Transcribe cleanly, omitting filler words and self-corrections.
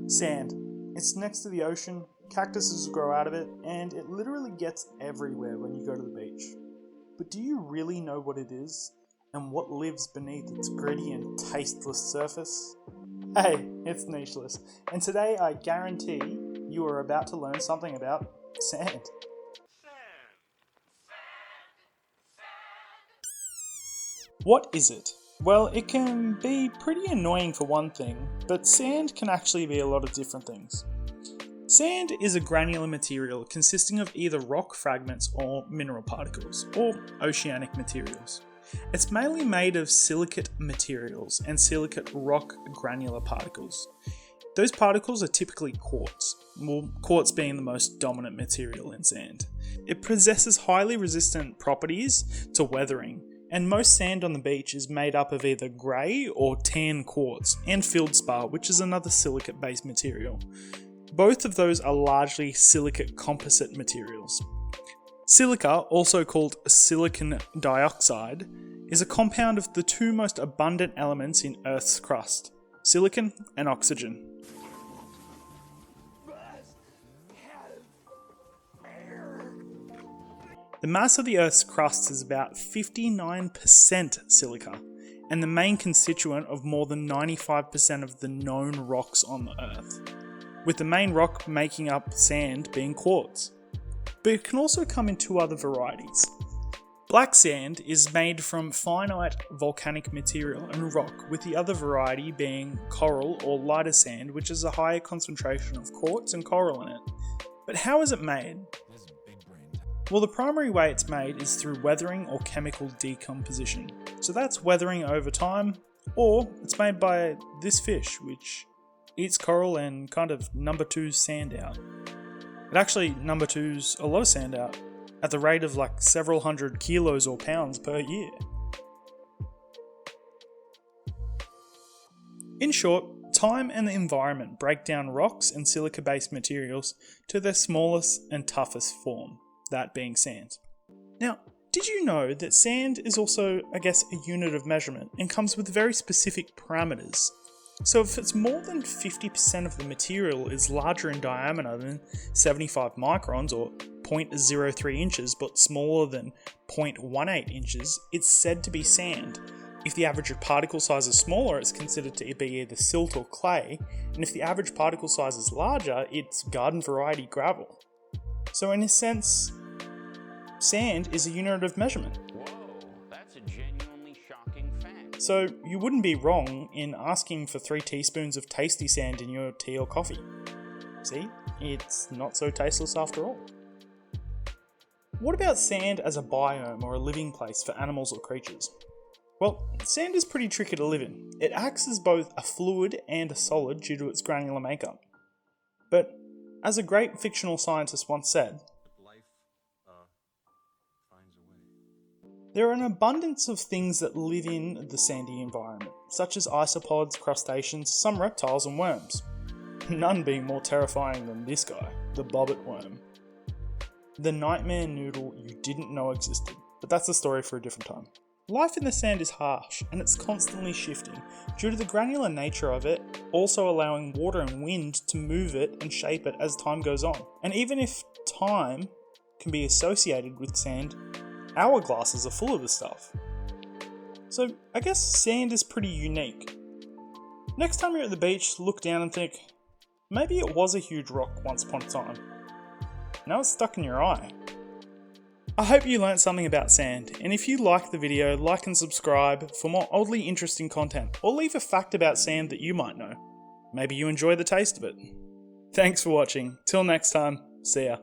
Sand. It's next to the ocean, cactuses grow out of it, and it literally gets everywhere when you go to the beach. But do you really know what it is, and what lives beneath its gritty and tasteless surface? Hey, it's Nicheless, and today I guarantee you are about to learn something about sand. What is it? Well, it can be pretty annoying for one thing, but sand can actually be a lot of different things. Sand is a granular material consisting of either rock fragments or mineral particles, or oceanic materials. It's mainly made of silicate materials and silicate rock granular particles. Those particles are typically quartz, quartz being the most dominant material in sand. It possesses highly resistant properties to weathering, and most sand on the beach is made up of either grey or tan quartz and feldspar, which is another silicate based material. Both of those are largely silicate composite materials. Silica, also called silicon dioxide, is a compound of the two most abundant elements in Earth's crust, silicon and oxygen. The mass of the Earth's crust is about 59% silica, and the main constituent of more than 95% of the known rocks on the Earth, with the main rock making up sand being quartz. But it can also come in two other varieties. Black sand is made from finite volcanic material and rock, with the other variety being coral or lighter sand, which has a higher concentration of quartz and coral in it. But how is it made? Well, the primary way it's made is through weathering or chemical decomposition. So that's weathering over time, or it's made by this fish, which eats coral and kind of number twos sand out. It actually number twos a lot of sand out at the rate of like several hundred kilos or pounds per year. In short, time and the environment break down rocks and silica-based materials to their smallest and toughest form, that being sand. Now, did you know that sand is also, a unit of measurement and comes with very specific parameters? So if it's more than 50% of the material is larger in diameter than 75 microns or 0.03 inches but smaller than 0.18 inches, it's said to be sand. If the average particle size is smaller, it's considered to be either silt or clay, and if the average particle size is larger, it's garden variety gravel. So in a sense, sand is a unit of measurement. So you wouldn't be wrong in asking for 3 teaspoons of tasty sand in your tea or coffee. See, it's not so tasteless after all. What about sand as a biome or a living place for animals or creatures? Well, sand is pretty tricky to live in. It acts as both a fluid and a solid due to its granular makeup. But as a great fictional scientist once said, there are an abundance of things that live in the sandy environment, such as isopods, crustaceans, some reptiles and worms. None being more terrifying than this guy, the bobbit worm. The nightmare noodle you didn't know existed, but that's a story for a different time. Life in the sand is harsh, and it's constantly shifting, due to the granular nature of it, also allowing water and wind to move it and shape it as time goes on. And even if time can be associated with sand, hourglasses are full of this stuff. So I guess sand is pretty unique. Next time you're at the beach, look down and think, maybe it was a huge rock once upon a time. Now it's stuck in your eye. I hope you learnt something about sand, and if you liked the video, like and subscribe for more oddly interesting content, or leave a fact about sand that you might know. Maybe you enjoy the taste of it. Thanks for watching. Till next time, see ya.